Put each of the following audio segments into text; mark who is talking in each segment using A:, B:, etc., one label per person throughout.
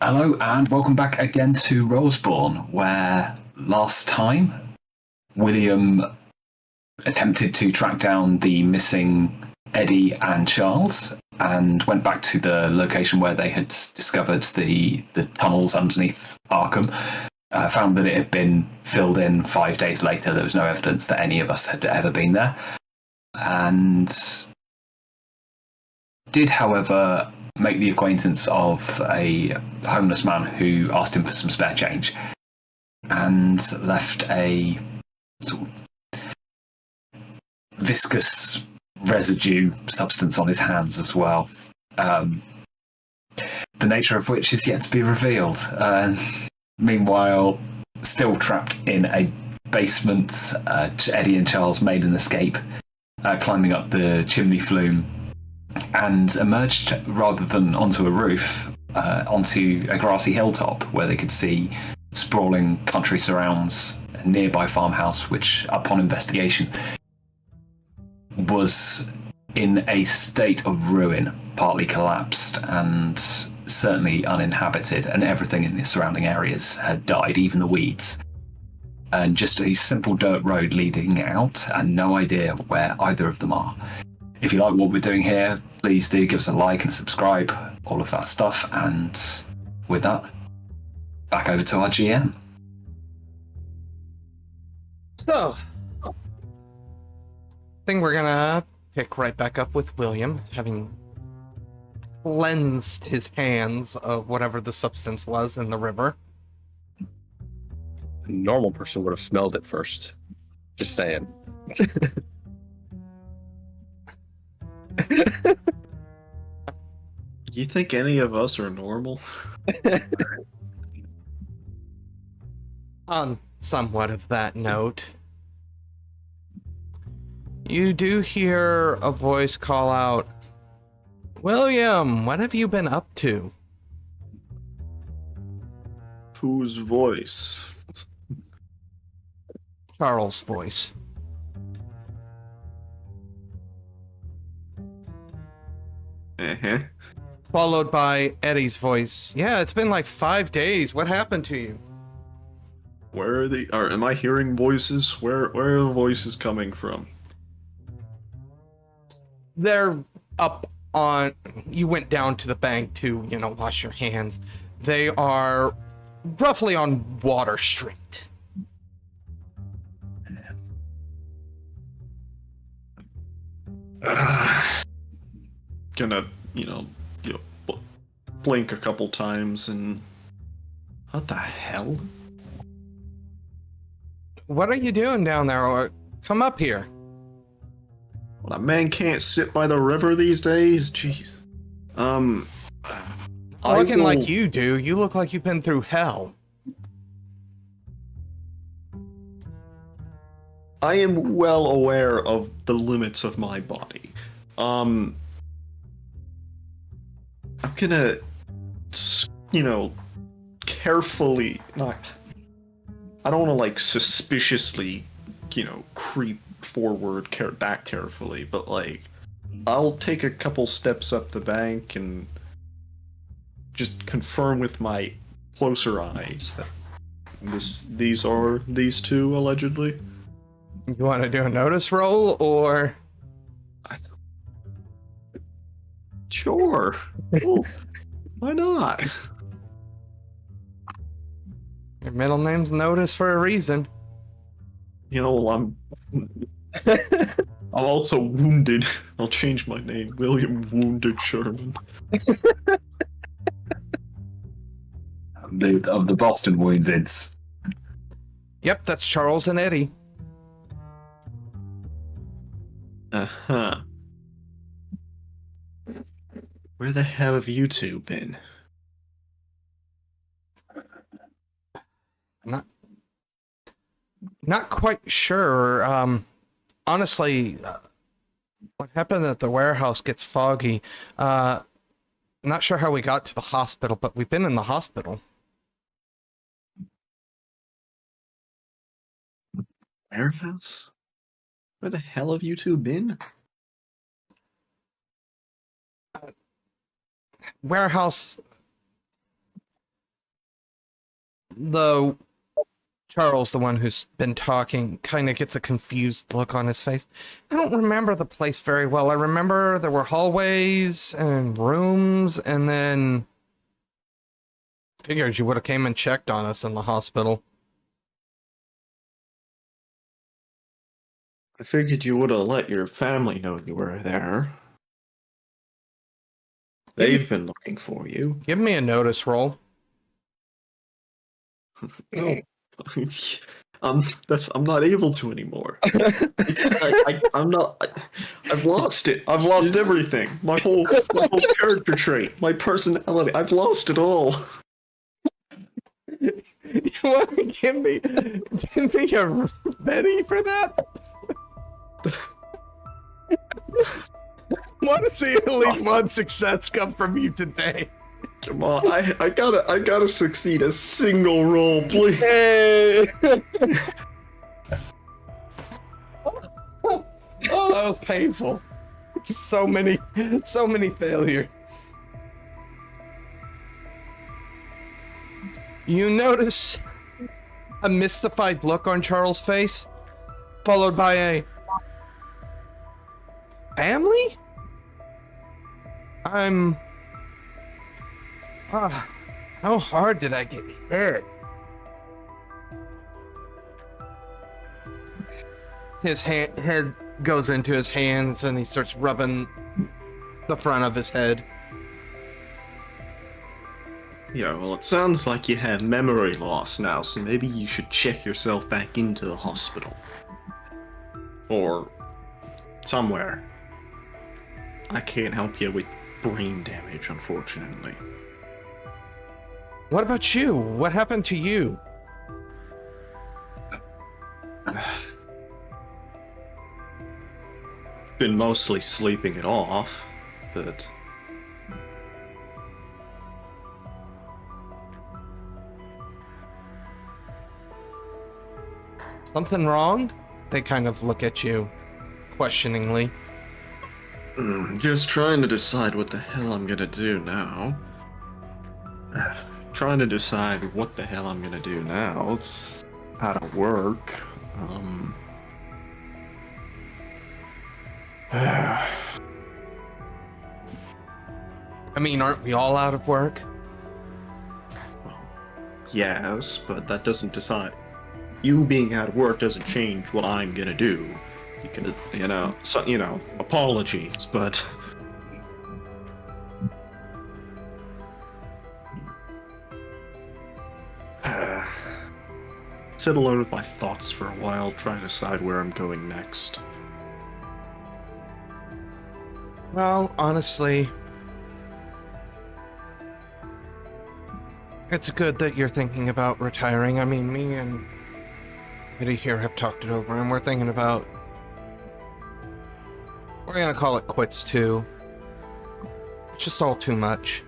A: Hello and welcome back again to Rollsborne, where last time William attempted to track down the missing Eddie and Charles and went back to the location where they had discovered the tunnels underneath Arkham. Found that it had been filled in 5 days later. There was no evidence that any of us had ever been there. And did, however, make the acquaintance of a homeless man who asked him for some spare change and left a sort of viscous residue substance on his hands as well. The nature of which is yet to be revealed. Meanwhile, still trapped in a basement, Eddie and Charles made an escape, climbing up the chimney flume, and emerged rather than onto a roof, onto a grassy hilltop where they could see sprawling country surrounds, a nearby farmhouse which, upon investigation, was in a state of ruin, partly collapsed and certainly uninhabited, and everything in the surrounding areas had died, even the weeds. And just a simple dirt road leading out, and no idea where either of them are. If you like what we're doing here, please do give us a like and subscribe, all of that stuff. And with that, back over to our GM.
B: So, I think we're gonna pick right back up with William, having cleansed his hands of whatever the substance was in the river.
C: A normal person would have smelled it first. Just saying.
D: You think any of us are normal?
B: On somewhat of that note, you do hear a voice call out, "William, what have you been up to?"
D: Whose voice?
B: Charles' voice.
D: Uh-huh.
B: Followed by Eddie's voice. "Yeah, it's been like 5 days. What happened to you?"
D: Where are the... am I hearing voices? Where are the voices coming from?
B: They're up on... You went down to the bank to, wash your hands. They are roughly on Water Street.
D: Gonna, blink a couple times and... What the hell?
B: What are you doing down there? Or come up here.
D: Well, a man can't sit by the river these days? Jeez.
B: Looking like you do. You look like you've been through hell.
D: I am well aware of the limits of my body. I'm gonna, carefully, I don't want to, suspiciously, creep forward that carefully, but, I'll take a couple steps up the bank and just confirm with my closer eyes that these are these two, allegedly.
B: You want to do a notice roll, or...
D: Sure. Well, why not?
B: Your middle name's Notice for a reason.
D: I'm also wounded. I'll change my name. William Wounded Sherman.
A: Of the Boston Woundeds.
B: Yep, that's Charles and Eddie.
D: Uh-huh. Where the hell have you two been?
B: Not quite sure. Honestly, what happened at the warehouse gets foggy. Not sure how we got to the hospital, but we've been in the hospital.
D: Warehouse? Where the hell have you two been?
B: Warehouse the Charles, the one who's been talking, kind of gets a confused look on his face. I don't remember the place very well. I remember there were hallways and rooms, and then figured you would have came and checked on us in the hospital.
D: I figured you would have let your family know you were there. They've been looking for you.
B: Give me a notice roll.
D: I'm not able to anymore. I'm not. I've lost it. I've lost everything. My whole character trait, my personality. I've lost it all.
B: You want to give me a Betty for that? Want to see at least one success come from you today?
D: Come on, I gotta succeed a single roll, please.
B: Hey. Oh, that was painful. So many failures. You notice a mystified look on Charles' face, followed by a family? How hard did I get hit? His head goes into his hands and he starts rubbing the front of his head.
D: Yeah, well, it sounds like you have memory loss now, so maybe you should check yourself back into the hospital. Or somewhere. I can't help you with brain damage, unfortunately.
B: What about you? What happened to you?
D: Been mostly sleeping it off, but...
B: Something wrong? They kind of look at you questioningly.
D: Just trying to decide what the hell I'm gonna do now. Trying to decide what the hell I'm gonna do now. It's out of work.
B: I mean, aren't we all out of work?
D: Yes, but that doesn't decide. You being out of work doesn't change what I'm gonna do. Because, apologies, but... Sit alone with my thoughts for a while, trying to decide where I'm going next.
B: Well, honestly, it's good that you're thinking about retiring. I mean, me and Kitty here have talked it over, and we're thinking about... We're gonna call it quits, too. It's just all too much.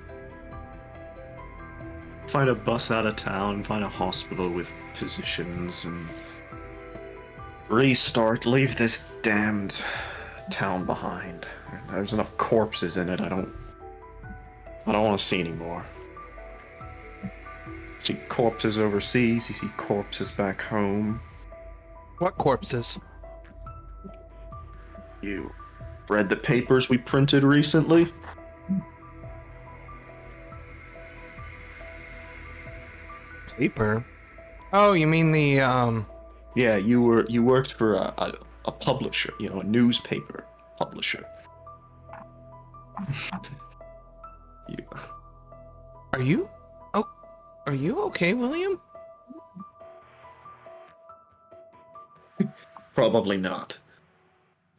D: Find a bus out of town, find a hospital with physicians, and... restart, leave this damned town behind. There's enough corpses in it, I don't want to see anymore. You see corpses overseas, you see corpses back home.
B: What corpses?
D: You read the papers we printed recently?
B: Paper? Oh, you mean the,
D: Yeah, you worked for a publisher, a newspaper publisher.
B: Are you okay, William?
D: Probably not.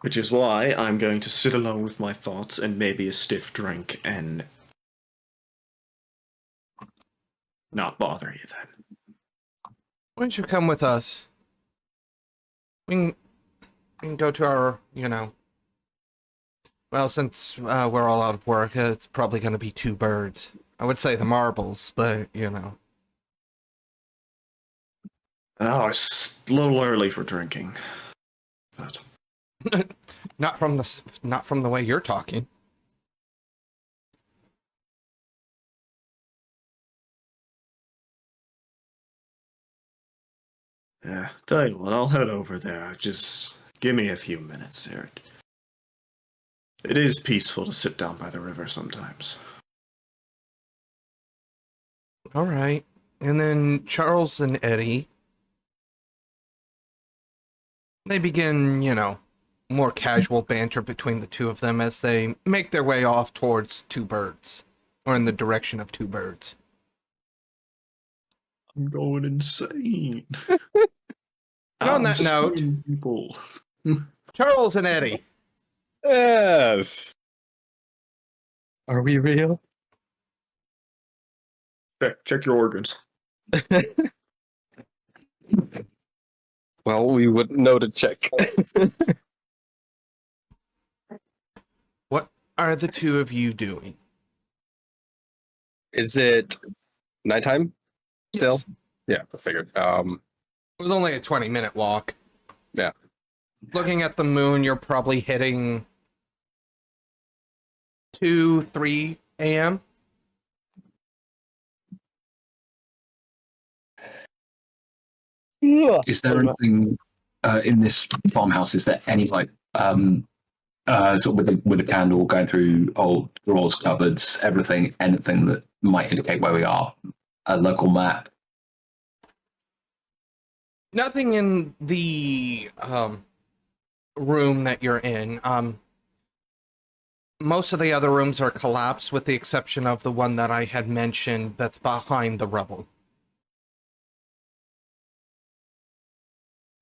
D: Which is why I'm going to sit alone with my thoughts and maybe a stiff drink and not bother you then.
B: Why don't you come with us? We can go to our, well, since we're all out of work, it's probably going to be two birds. I would say the marbles, but,
D: Oh, it's a little early for drinking. But...
B: not from the way you're talking.
D: Yeah, tell you what, I'll head over there. Just give me a few minutes there. It is peaceful to sit down by the river sometimes.
B: All right. And then Charles and Eddie, they begin, more casual banter between the two of them as they make their way off towards Two Birds, or in the direction of Two Birds.
D: I'm going insane.
B: And on that note,
D: people.
B: Charles and Eddie.
C: Yes. Are we real?
D: Check your organs.
C: Well, we wouldn't know to check.
B: What are the two of you doing?
C: Is it nighttime still?
B: Yes.
C: Yeah, I figured.
B: It was only a 20-minute walk.
C: Yeah.
B: Looking at the moon, you're probably hitting 2, 3 a.m.
A: Is there anything in this farmhouse? Is there any sort of with a candle going through old drawers, cupboards, everything, anything that might indicate where we are? A local map.
B: Nothing in the room that you're in. Most of the other rooms are collapsed, with the exception of the one that I had mentioned that's behind the rubble.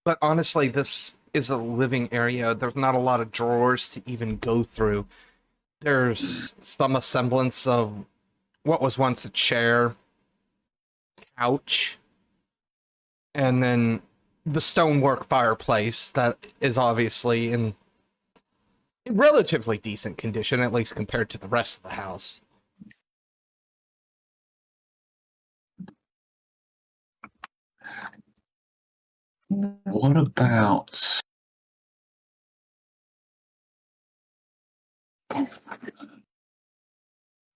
B: But honestly, this is a living area. There's not a lot of drawers to even go through. There's some semblance of what was once a chair, couch, and then the stonework fireplace that is obviously in relatively decent condition, at least compared to the rest of the house.
A: What about?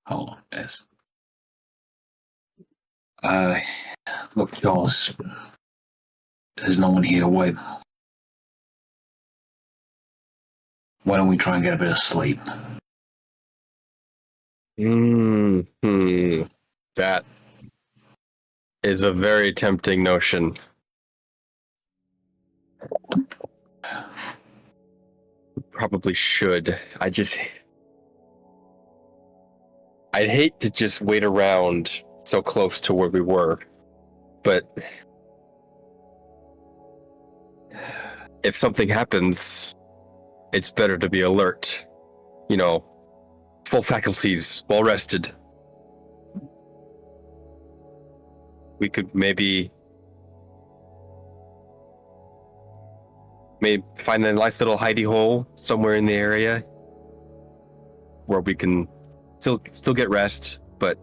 A: Hold on, yes. Look, Charles. There's no one here. Why don't we try and get a bit of sleep?
C: That is a very tempting notion. Probably should. I'd hate to just wait around so close to where we were, but if something happens, it's better to be alert. Full faculties, well rested. We could maybe find a nice little hidey hole somewhere in the area where we can still get rest, but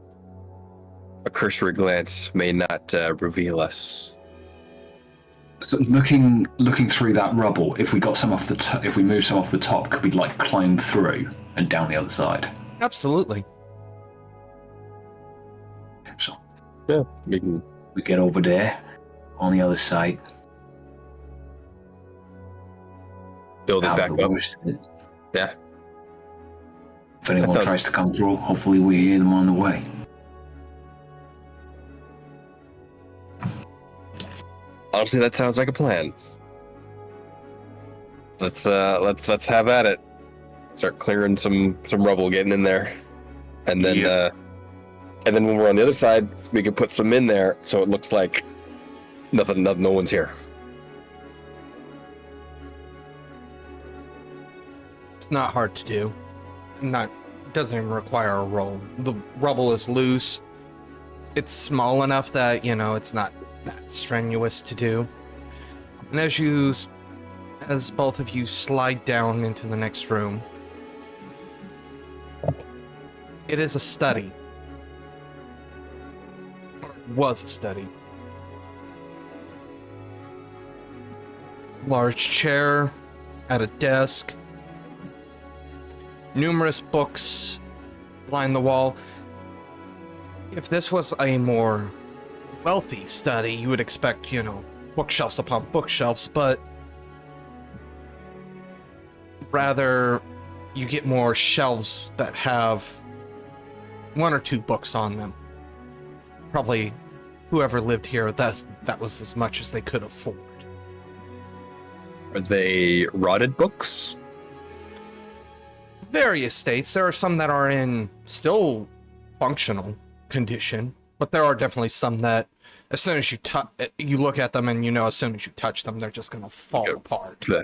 C: a cursory glance may not reveal us.
A: So looking through that rubble, if we got some off the if we move some off the top, could we climb through and down the other side?
B: Absolutely.
A: So
C: Yeah, we
A: get over there on the other side.
C: build it back up. Yeah.
A: If anyone tries to come through, hopefully we hear them on the way.
C: Honestly, that sounds like a plan. Let's have at it. Start clearing some rubble, getting in there, and then when we're on the other side, we can put some in there so it looks like no one's here.
B: It's not hard to do. Doesn't even require a roll. The rubble is loose. It's small enough that, it's not that strenuous to do. And as both of you slide down into the next room, it is a study. Or was a study. Large chair at a desk. Numerous books line the wall. If this was a more wealthy study, you would expect, bookshelves upon bookshelves, but rather you get more shelves that have one or two books on them. Probably whoever lived here, that was as much as they could afford.
C: Are they rotted books?
B: Various states. There are some that are in still functional condition, but there are definitely some that as soon as you look at them and you know as soon as you touch them, they're just going to fall apart.
C: All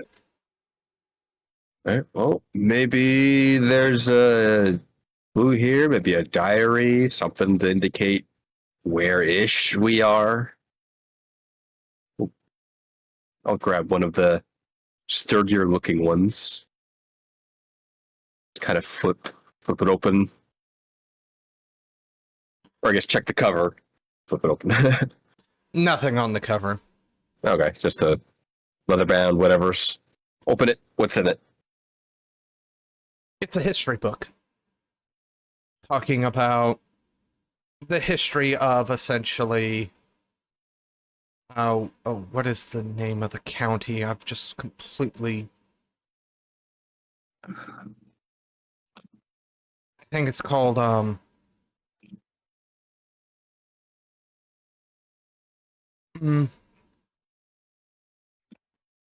C: right, well, maybe there's a clue here, maybe a diary, something to indicate where-ish we are. I'll grab one of the sturdier-looking ones. Kind of flip it open. Or I guess check the cover. Flip it open.
B: Nothing on the cover.
C: Okay, just a leather bound, whatever's. Open it. What's in it?
B: It's a history book talking about the history of essentially what is the name of the county? I've just completely I think it's called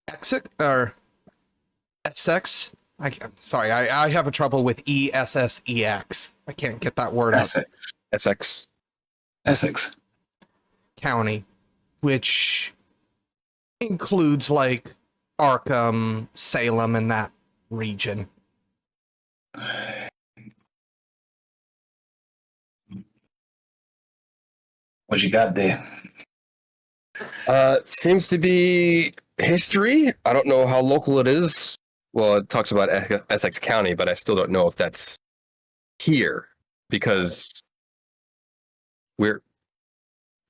B: Essex or Essex. I'm sorry, I have a trouble with ESSEX. I can't get that word out.
C: Essex.
B: County, which includes like Arkham, Salem, and that region.
A: What you got there?
C: Seems to be history. I don't know how local it is. Well, it talks about Essex County, but I still don't know if that's here because we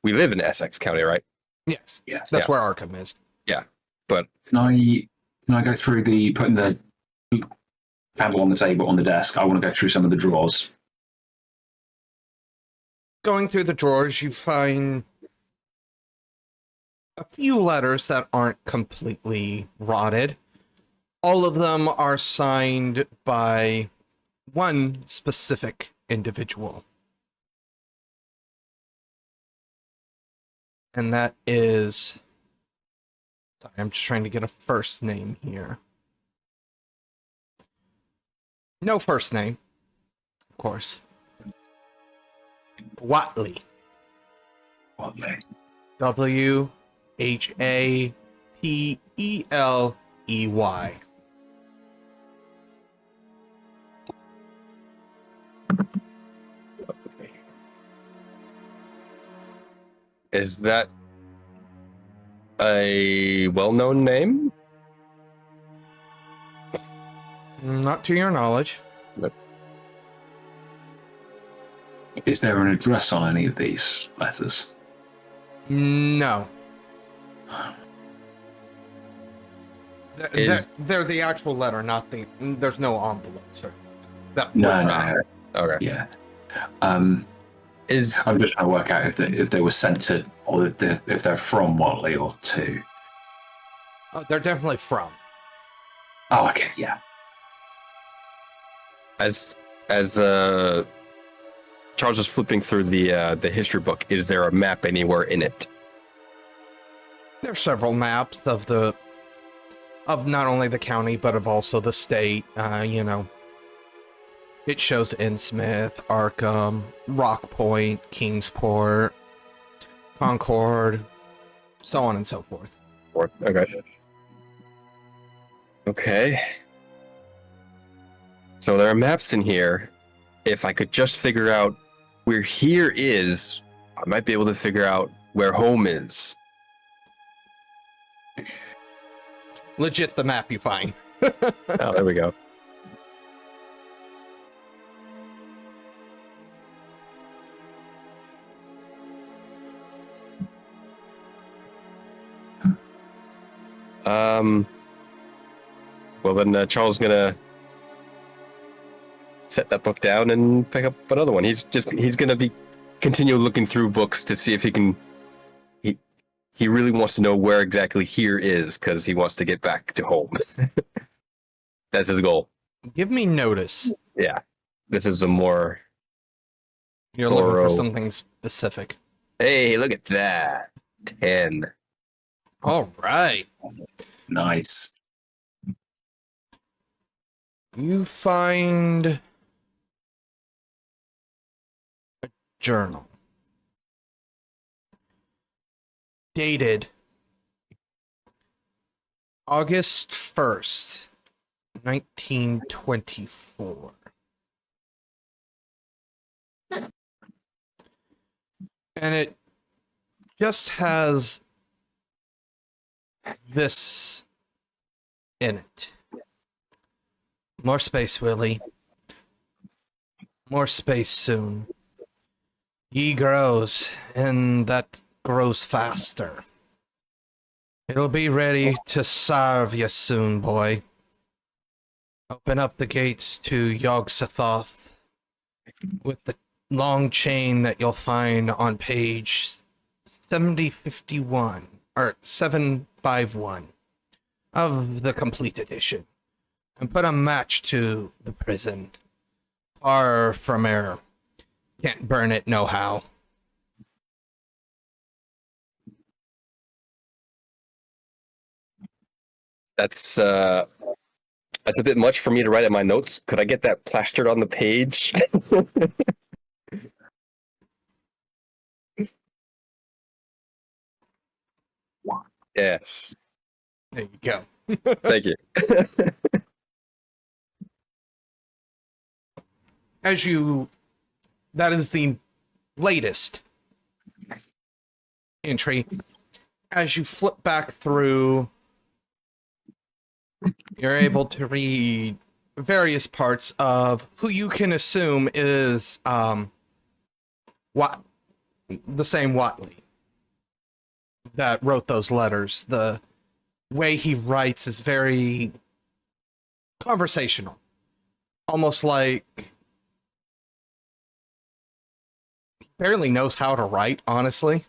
C: live in Essex County, right?
B: Yes.
A: Yeah.
B: That's where Arkham is.
C: Yeah, but
A: Can I go through putting the candle on the table on the desk? I want to go through some of the drawers.
B: Going through the drawers, you find a few letters that aren't completely rotted. All of them are signed by one specific individual. And that is... Sorry, I'm just trying to get a first name here. No first name, of course. Watley.
A: Watley.
B: WHATELEY.
C: is that a well-known name?
B: Not to your knowledge.
A: Is there an address on any of these letters?
B: No. They're the actual letter, not the... There's no envelope, sir.
A: No.
C: Okay.
A: Yeah. I'm just trying to work out if they were sent to, or if they're from Watley or to.
B: Oh, they're definitely from.
A: Oh, okay, yeah.
C: As Charles is flipping through the history book, is there a map anywhere in it?
B: There are several maps of not only the county but of also the state. It shows Innsmouth, Arkham, Rock Point, Kingsport, Concord, so on and so forth.
C: Okay. So there are maps in here. If I could just figure out where here is, I might be able to figure out where home is.
B: Legit the map you find.
C: Oh, there we go. Well then, Charles is gonna set that book down and pick up another one. He's gonna continue looking through books to see if he he really wants to know where exactly here is because he wants to get back to home. That's his goal.
B: Give me notice.
C: Yeah. This is a more
B: You're looking for
C: thorough-
B: something specific.
C: Hey, look at that. 10.
B: All right.
A: Nice.
B: You find a journal dated August 1st, 1924. And it just has this in it. More space, Willie. More space soon. Ye grows, and that grows faster. It'll be ready to serve you soon, boy. Open up the gates to Yog-Sothoth with the long chain that you'll find on page 7051 or 751 of the complete edition, and put a match to the prison. Far from air. Can't burn it no how.
C: That's a bit much for me to write in my notes. Could I get that plastered on the page? Yes.
B: There you go.
C: Thank you.
B: That is the latest entry. As you flip back through, you're able to read various parts of who you can assume is what the same Watley that wrote those letters. The way he writes is very conversational, almost like he barely knows how to write, honestly.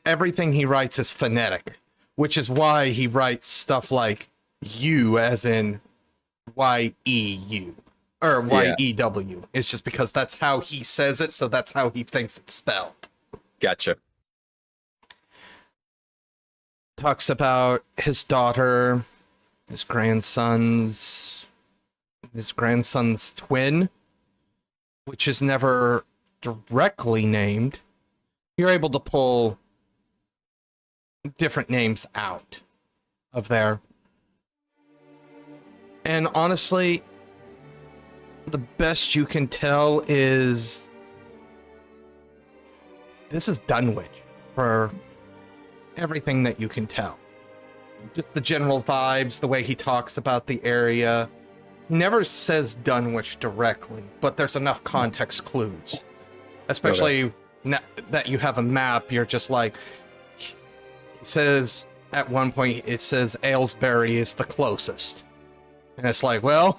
B: Everything he writes is phonetic, which is why he writes stuff like you as in Y-E-U or Y-E-W. It's just because that's how he says it, so that's how he thinks it's spelled.
C: Gotcha.
B: Talks about his daughter, his grandson's twin, which is never directly named. You're able to pull different names out of there. And honestly, the best you can tell is this is Dunwich for everything that you can tell. Just the general vibes, the way he talks about the area. He never says Dunwich directly, but there's enough context clues. Especially now that you have a map, you're just like, it says, at one point, it says Aylesbury is the closest. And it's like, well,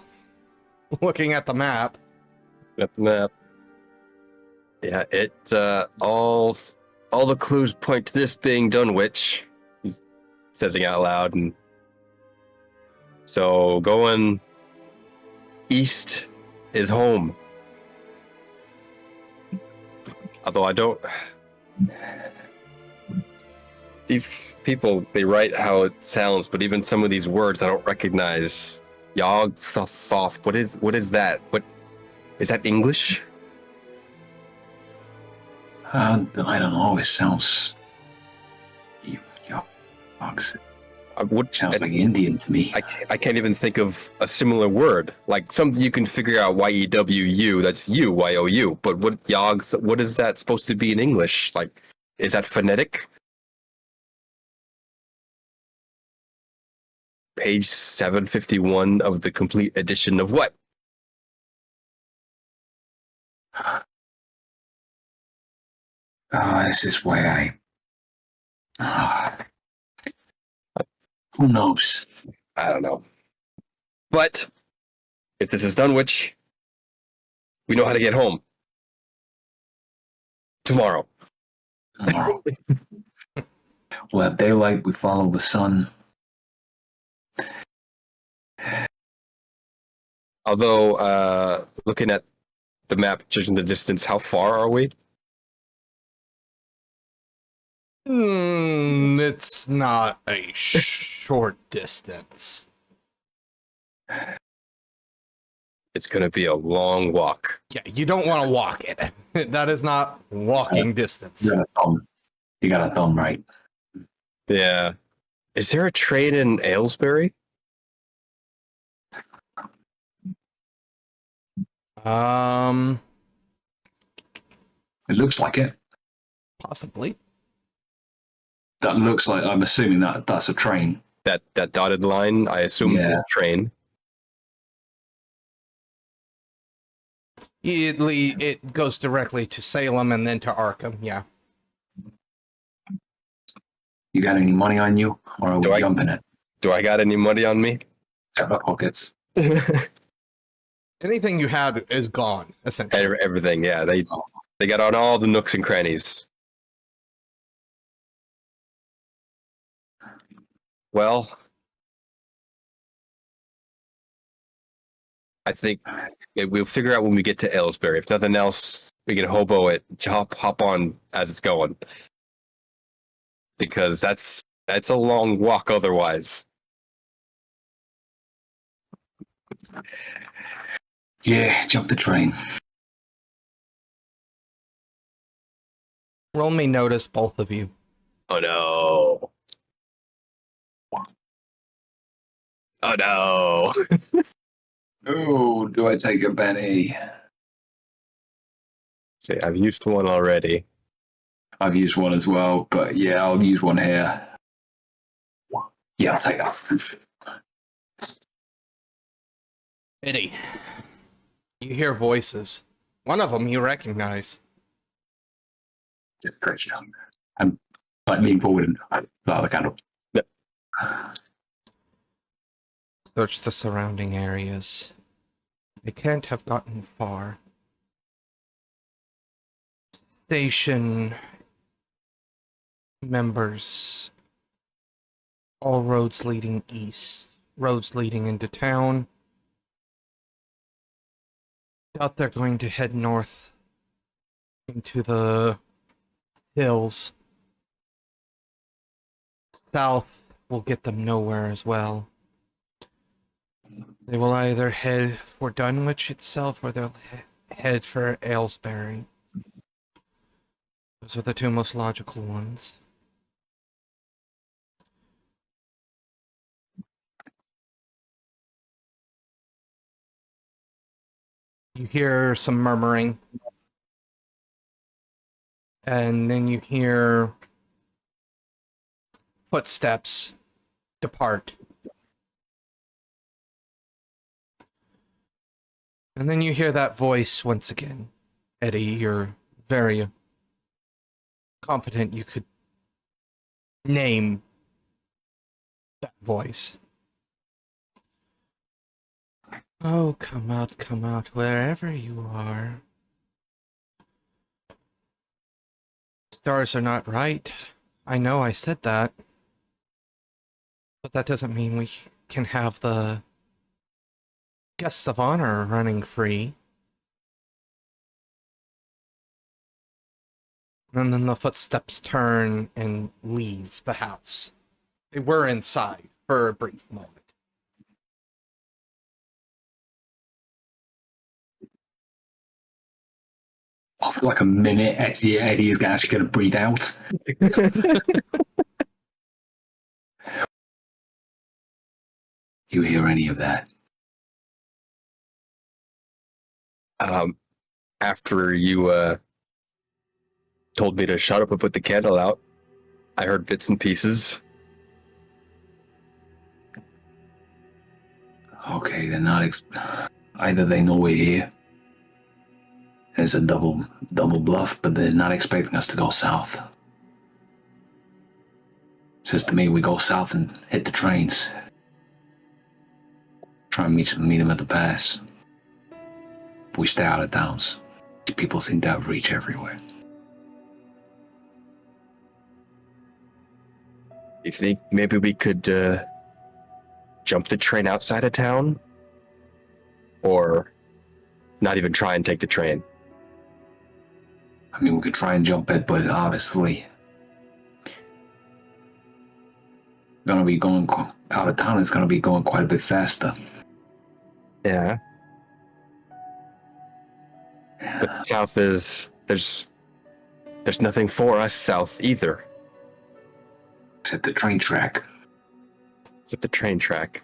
B: looking at the map.
C: At the map. Yeah, it, all the clues point to this being Dunwich. He's says it out loud, and so going east is home. Although I don't... These people, they write how it sounds, but even some of these words I don't recognize. Yog-Sothoth, what is that? What is that English?
A: I don't know. It sounds... Sounds like Indian to me.
C: I can't even think of a similar word. Like something you can figure out Y-E-W-U, that's you, Y-O-U. But what is that supposed to be in English? Like, is that phonetic? Page 751 of the complete edition of what?
A: Oh, this is why who knows?
C: I don't know. But if this is Dunwich, we know how to get home. Tomorrow.
A: Tomorrow. We'll have daylight. We follow the sun.
C: Although, looking at the map, judging the distance, how far are we?
B: It's not a short distance.
C: It's going to be a long walk.
B: Yeah, you don't want to walk it. That is not walking distance.
A: You got a thumb right.
C: Yeah. Is there a trade in Aylesbury?
B: Um,
A: It looks like it.
B: possibly.
A: That looks like. I'm assuming that's a train.
C: That dotted line, I assume is a train.
B: It goes directly to Salem and then to Arkham. Yeah.
A: You got any money on you, or are we jumping it?
C: Do I got any money on me?
A: Check my pockets.
B: Anything you had is gone, essentially.
C: Everything, yeah. They got on all the nooks and crannies. Well, I think we'll figure out when we get to Aylesbury. If nothing else, we can hobo it, hop on as it's going. Because that's a long walk otherwise.
A: Yeah, jump the train.
B: Roll me notice, both of you.
C: Oh no. Oh no.
A: Oh, do I take a Benny?
C: See, I've used one already.
A: I've used one as well, but yeah, I'll use one here. Yeah, I'll take that.
B: Eddie, you hear voices. One of them you recognize.
A: Discretion. I'm like leaning forward and I light the candle.
C: Yep.
B: Search the surrounding areas. They can't have gotten far. Station members. All roads leading east. Roads leading into town. Doubt they're going to head north into the hills. South will get them nowhere as well. They will either head for Dunwich itself or they'll head for Aylesbury. Those are the two most logical ones. You hear some murmuring. And then you hear footsteps depart. And then you hear that voice once again. Eddie, you're very confident you could name that voice. Oh, come out, wherever you are. Stars are not right. I know I said that. But that doesn't mean we can have the guests of honor running free. And then the footsteps turn and leave the house. They were inside for a brief moment.
A: After like a minute, Eddie is actually going to breathe out. You hear any of that?
C: After you told me to shut up and put the candle out, I heard bits and pieces.
A: Okay, they're not. Either they know we're here. It's a double bluff, but they're not expecting us to go south. Says to me, we go south and hit the trains. Try and meet them at the pass. We stay out of towns. People seem to have reach everywhere.
C: You think maybe we could jump the train outside of town? Or not even try and take the train?
A: I mean, we could try and jump it, but obviously, gonna be going out of town. It's gonna be going quite a bit faster.
C: Yeah. But south is there's nothing for us south either.
A: Except the train track.
C: Except the train track.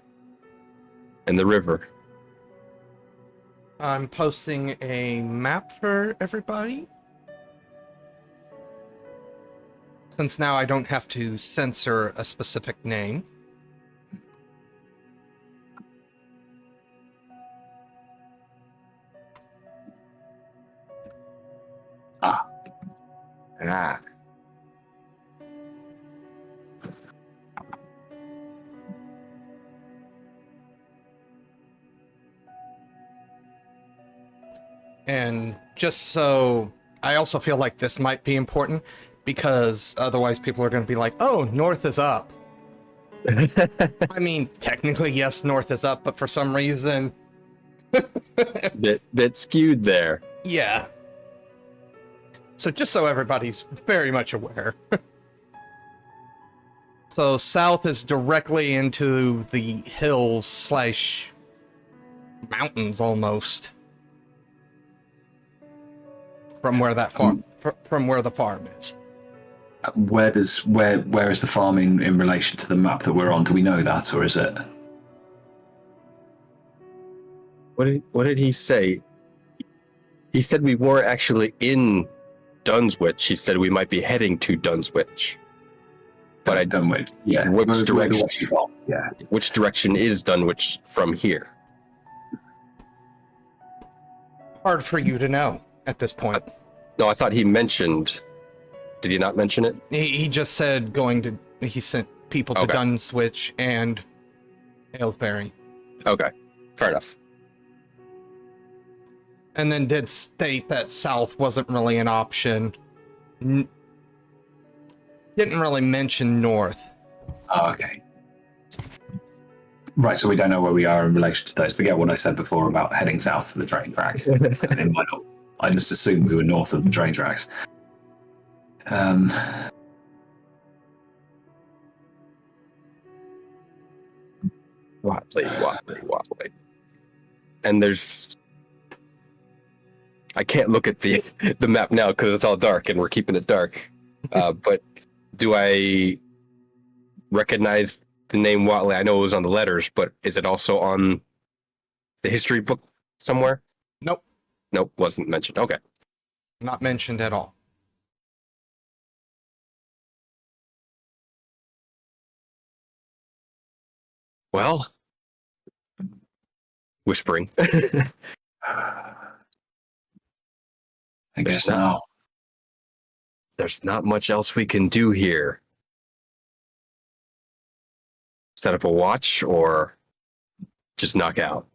C: And the river.
B: I'm posting a map for everybody. Since now I don't have to censor a specific name.
A: Ah.
B: And just so, I also feel like this might be important, because otherwise people are going to be like, oh, north is up. I mean, technically, yes, north is up, but for some reason...
C: It's a bit skewed there.
B: Yeah. So just so everybody's very much aware. So south is directly into the hills / mountains almost. From where that farm, from where the farm is.
A: Where is the farm in relation to the map that we're on? Do we know that, or is it?
C: What did he say? He said we weren't actually in Dunswich. He said we might be heading to Dunswich. But I don't know.
A: Yeah.
C: Which direction?
A: Yeah.
C: Which direction is Dunwich from here?
B: Hard for you to know at this point.
C: No, I thought he mentioned. Did he not mention it?
B: He just said he sent people to
C: Okay.
B: Dunswich and Aylesbury.
C: Okay, fair enough.
B: And then did state that south wasn't really an option. Didn't really mention north.
A: Oh, okay. Right, so we don't know where we are in relation to those. Forget what I said before about heading south for the train track. I just assumed we were north of the train tracks.
C: Wobbly. And there's... I can't look at the map now because it's all dark and we're keeping it dark. But do I recognize the name Watley? I know it was on the letters, but is it also on the history book somewhere?
B: Nope.
C: Nope, wasn't mentioned. Okay.
B: Not mentioned at all.
C: Well, whispering.
A: I guess now.
C: There's not much else we can do here. Set up a watch or just knock out.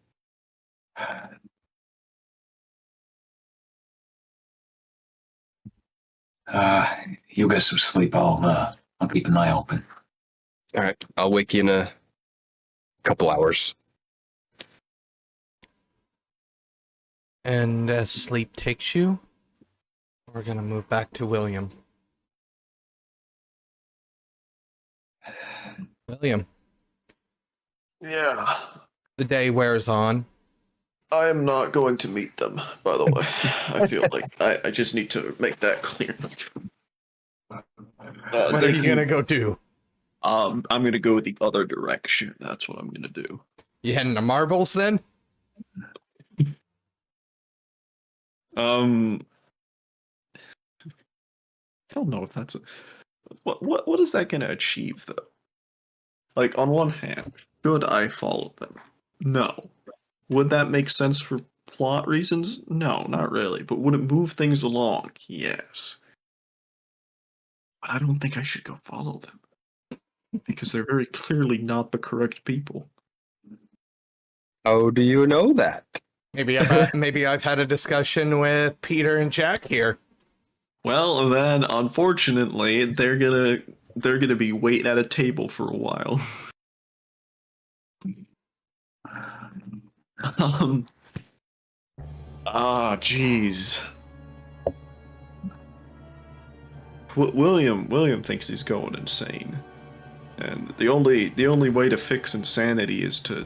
A: You get some sleep. I'll keep an eye open.
C: All right, I'll wake you in a couple hours.
B: And as sleep takes you, we're gonna move back to William. William,
D: Yeah.
B: the day wears on.
D: I am not going to meet them, by the way. I feel like I just need to make that clear.
B: What are you gonna go do?
D: I'm gonna go the other direction. That's what I'm gonna do.
B: You heading to Marbles then?
D: I don't know if that's what is that gonna achieve though? Like on one hand, should I follow them? No. Would that make sense for plot reasons? No, not really. But would it move things along? Yes. But I don't think I should go follow them. Because they're very clearly not the correct people.
C: How do you know that?
B: Maybe I've had a discussion with Peter and Jack here.
D: Well, then, unfortunately, they're gonna they're gonna be waiting at a table for a while. um. Jeez. William thinks he's going insane, and the only way to fix insanity is to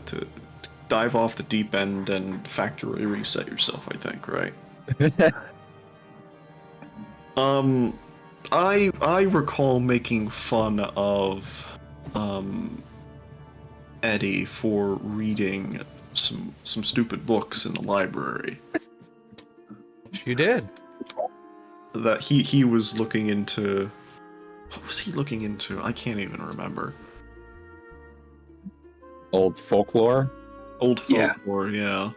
D: dive off the deep end and factory reset yourself. I think, right? I recall making fun of Eddie for reading some stupid books in the library.
B: You did.
D: That he was looking into. What was he looking into? I can't even remember.
C: Old folklore.
D: Old folklore, yeah.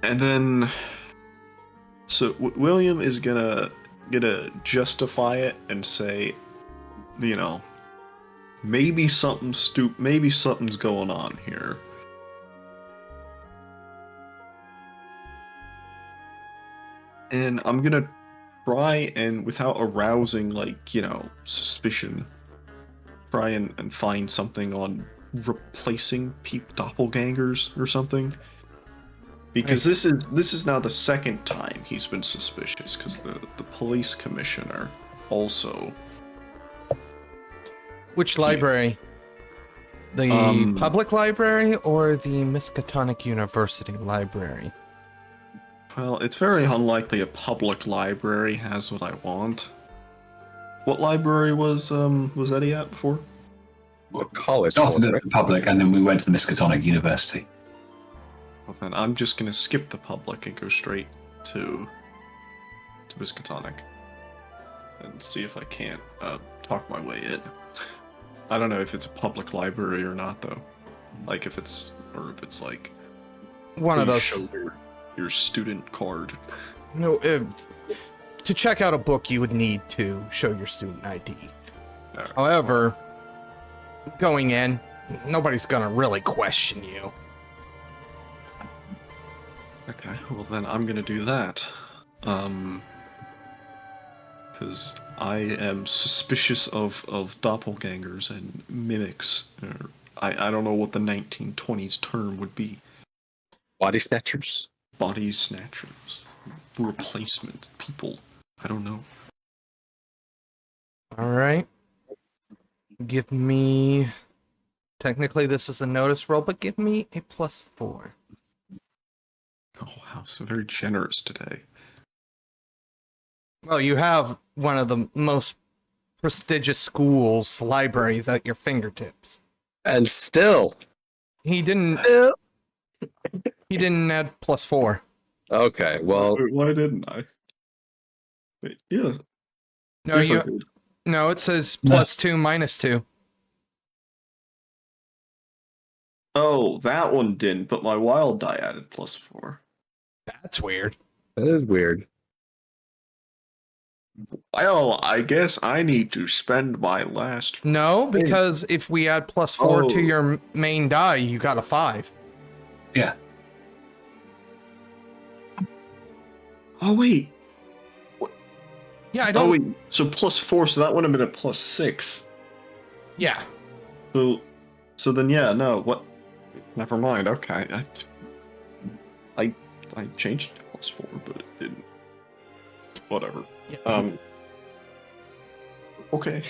D: And then, so William is gonna justify it and say, you know, maybe something's going on here. And I'm gonna try and, without arousing, like, you know, suspicion, try and find something on replacing doppelgangers or something. Because this is now the second time he's been suspicious, because the police commissioner also.
B: Which library? The public library or the Miskatonic University library?
D: Well, it's very unlikely a public library has what I want. What library was Eddie at before?
C: Well, college.
A: Started at the public, and then we went to the Miskatonic University.
D: Well, then I'm just gonna skip the public and go straight to Miskatonic and see if I can't talk my way in. I don't know if it's a public library or not, though. Like if it's like
B: One of those.
D: show your student card.
B: No, to check out a book, you would need to show your student ID.
D: Alright.
B: However, going in, nobody's gonna really question you.
D: Okay, well then I'm gonna do that. Because I am suspicious of doppelgangers and mimics. I don't know what the 1920s term would be.
C: Body snatchers.
D: Body snatchers. Replacement people. I don't know.
B: Alright. Give me... Technically this is a notice roll, but give me a +4.
D: Oh wow, so very generous today.
B: Well, you have one of the most prestigious schools' libraries at your fingertips.
C: And still.
B: He didn't add +4.
C: Okay, well,
D: Why didn't I? Wait, yeah.
B: No,
D: yes, I did.
B: no, it says +2, -2.
D: Oh, that one didn't, but my wild die added +4.
B: That's weird.
C: that is weird.
D: Well, I guess I need to spend my last.
B: No, because if we add +4 to your main die, you got a 5.
A: Yeah.
D: Oh wait.
B: Yeah, I don't.
D: Oh wait. So +4. So that would have been a +6.
B: Yeah.
D: So then yeah, no. What? Never mind. Okay. I changed to +4, but it didn't. Whatever.
B: Yeah.
D: Okay.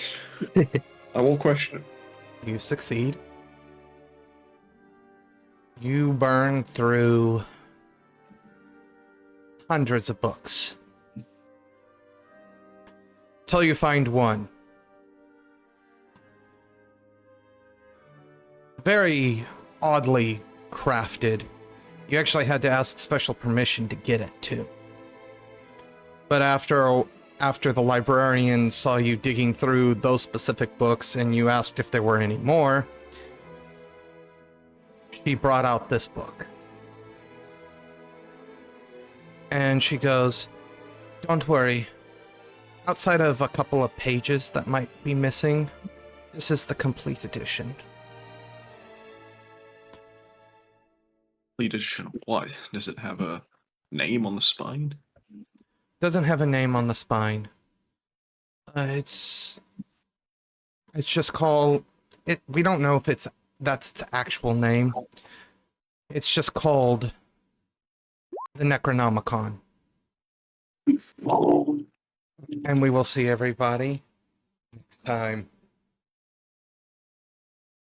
D: I won't question it.
B: You succeed. You burn through hundreds of books till you find one. Very oddly crafted. You actually had to ask special permission to get it too. But after the librarian saw you digging through those specific books and you asked if there were any more, she brought out this book. And she goes, "Don't worry. Outside of a couple of pages that might be missing, this is the complete edition."
D: Complete edition of what? Does it have a name on the spine?
B: Doesn't have a name on the spine. It's just called it. We don't know if that's its actual name. It's just called the Necronomicon. And we will see everybody next time.